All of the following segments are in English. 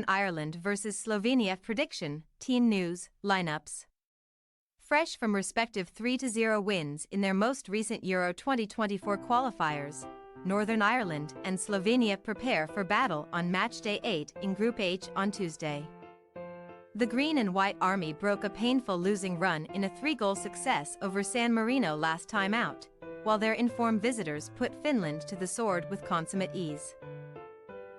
Ireland vs Slovenia prediction, team news, lineups. Fresh from respective 3-0 wins in their most recent Euro 2024 qualifiers, Northern Ireland and Slovenia prepare for battle on matchday 8 in Group H on Tuesday. The Green and White Army broke a painful losing run in a 3-goal success over San Marino last time out, while their informed visitors put Finland to the sword with consummate ease.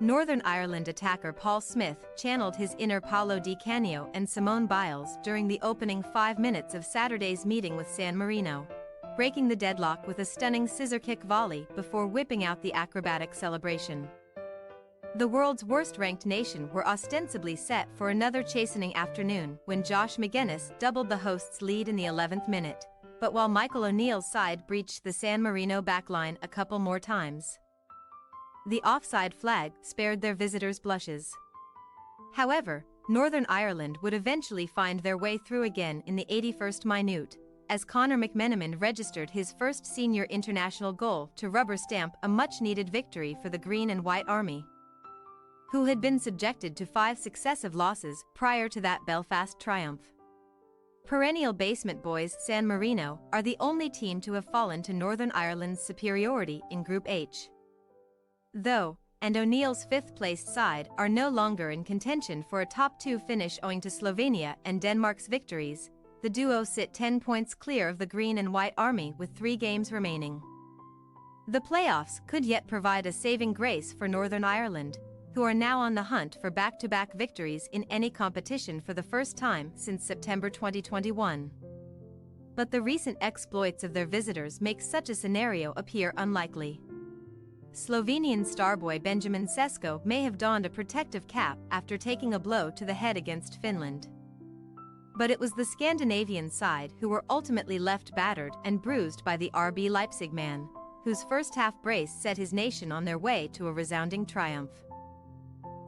Northern Ireland attacker Paul Smith channeled his inner Paolo Di Canio and Simone Biles during the opening 5 minutes of Saturday's meeting with San Marino, breaking the deadlock with a stunning scissor kick volley before whipping out the acrobatic celebration. The world's worst-ranked nation were ostensibly set for another chastening afternoon when Josh McGuinness doubled the hosts' lead in the 11th minute, but while Michael O'Neill's side breached the San Marino backline a couple more times. The offside flag spared their visitors blushes. However, Northern Ireland would eventually find their way through again in the 81st minute, as Conor McMenamin registered his first senior international goal to rubber stamp a much-needed victory for the Green and White Army, who had been subjected to 5 successive losses prior to that Belfast triumph. Perennial basement boys San Marino are the only team to have fallen to Northern Ireland's superiority in Group H. Though, and O'Neill's 5th-placed side are no longer in contention for a top 2 finish owing to Slovenia and Denmark's victories, the duo sit 10 points clear of the Green and White Army with 3 games remaining. The playoffs could yet provide a saving grace for Northern Ireland, who are now on the hunt for back-to-back victories in any competition for the first time since September 2021. But the recent exploits of their visitors make such a scenario appear unlikely. Slovenian starboy Benjamin Sesko may have donned a protective cap after taking a blow to the head against Finland. But it was the Scandinavian side who were ultimately left battered and bruised by the RB Leipzig man, whose first-half brace set his nation on their way to a resounding triumph.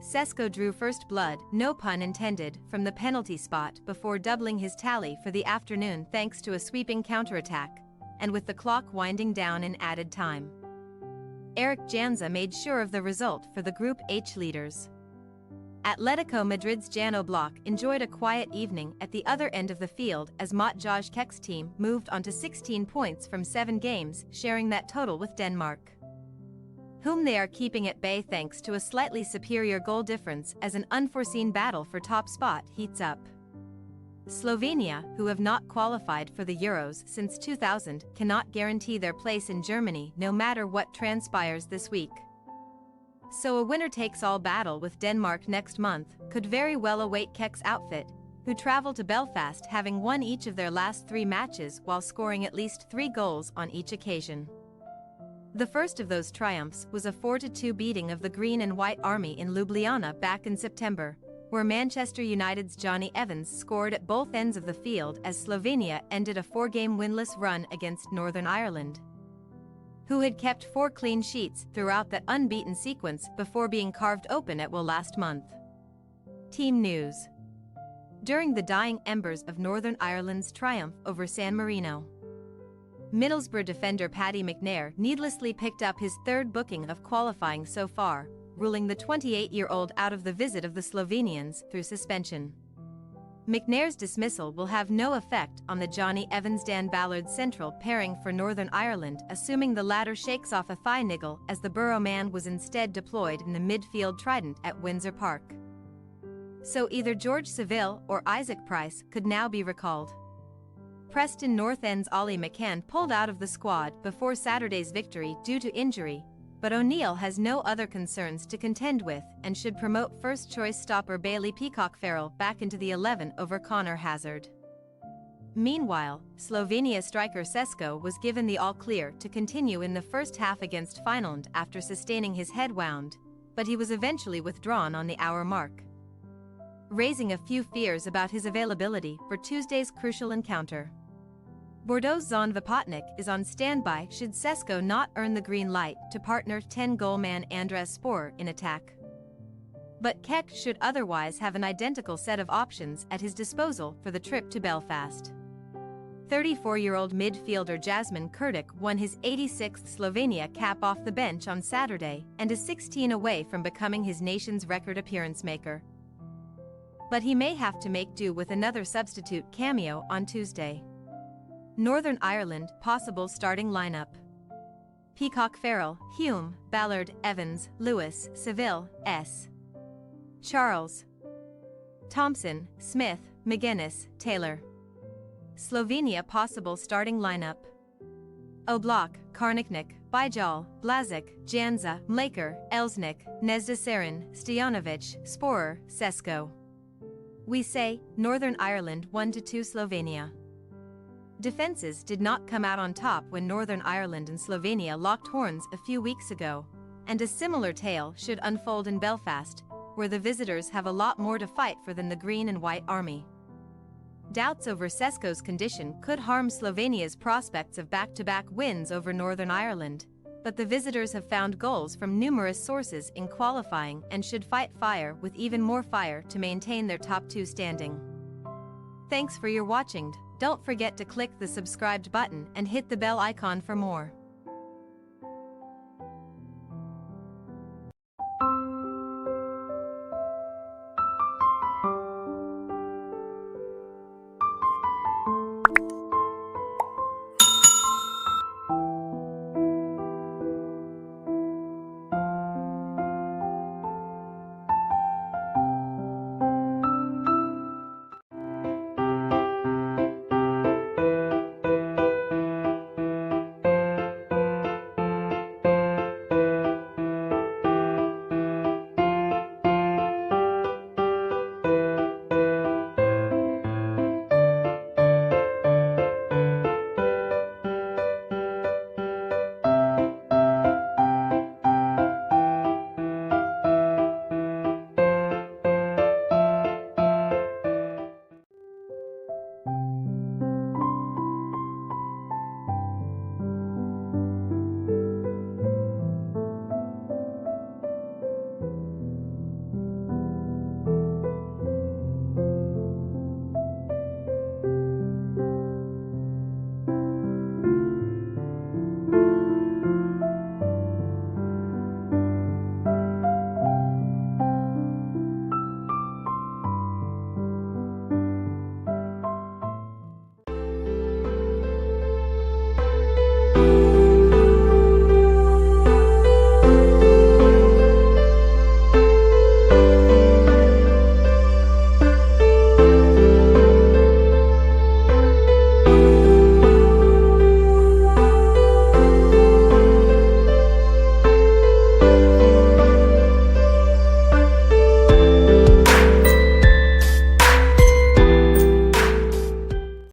Sesko drew first blood, no pun intended, from the penalty spot before doubling his tally for the afternoon thanks to a sweeping counterattack, and with the clock winding down in added time. Eric Janza made sure of the result for the Group H leaders. Atletico Madrid's Jan Oblak enjoyed a quiet evening at the other end of the field as Matej Kek's team moved on to 16 points from 7 games, sharing that total with Denmark, whom they are keeping at bay thanks to a slightly superior goal difference as an unforeseen battle for top spot heats up. Slovenia, who have not qualified for the Euros since 2000, cannot guarantee their place in Germany no matter what transpires this week. So a winner-takes-all battle with Denmark next month could very well await Kek's outfit, who travel to Belfast having won each of their last 3 matches while scoring at least 3 goals on each occasion. The first of those triumphs was a 4-2 beating of the Green and White Army in Ljubljana back in September, where Manchester United's Johnny Evans scored at both ends of the field as Slovenia ended a 4-game winless run against Northern Ireland, who had kept 4 clean sheets throughout that unbeaten sequence before being carved open at will last month. Team news. During the dying embers of Northern Ireland's triumph over San Marino, Middlesbrough defender Paddy McNair needlessly picked up his 3rd booking of qualifying so far, ruling the 28-year-old out of the visit of the Slovenians through suspension. McNair's dismissal will have no effect on the Johnny Evans-Dan Ballard central pairing for Northern Ireland, assuming the latter shakes off a thigh niggle as the Borough man was instead deployed in the midfield trident at Windsor Park. So either George Saville or Isaac Price could now be recalled. Preston North End's Ollie McCann pulled out of the squad before Saturday's victory due to injury, but O'Neill has no other concerns to contend with and should promote first-choice stopper Bailey Peacock-Farrell back into the 11 over Connor Hazard. Meanwhile, Slovenia striker Sesko was given the all-clear to continue in the first half against Finland after sustaining his head wound, but he was eventually withdrawn on the hour mark, raising a few fears about his availability for Tuesday's crucial encounter. Bordeaux's Zon Vipotnik is on standby should Sesko not earn the green light to partner 10-goal man Andres Sporer in attack. But Kek should otherwise have an identical set of options at his disposal for the trip to Belfast. 34-year-old midfielder Jasmin Kurtic won his 86th Slovenia cap off the bench on Saturday and is 16 away from becoming his nation's record appearance maker, but he may have to make do with another substitute cameo on Tuesday. Northern Ireland possible starting lineup: Peacock, Farrell, Hume, Ballard, Evans, Lewis, Seville, S. Charles, Thompson, Smith, McGuinness, Taylor. Slovenia possible starting lineup: Oblak, Karniknik, Bijal, Blazic, Janza, Mlaker, Elsnik, Nezdasarin, Stojanovic, Sporer, Sesko. We say, Northern Ireland 1-2 Slovenia. Defenses did not come out on top when Northern Ireland and Slovenia locked horns a few weeks ago, and a similar tale should unfold in Belfast, where the visitors have a lot more to fight for than the Green and White Army. Doubts over Sesko's condition could harm Slovenia's prospects of back-to-back wins over Northern Ireland, but the visitors have found goals from numerous sources in qualifying and should fight fire with even more fire to maintain their top 2 standing. Thanks for your watching. Don't forget to click the subscribed button and hit the bell icon for more.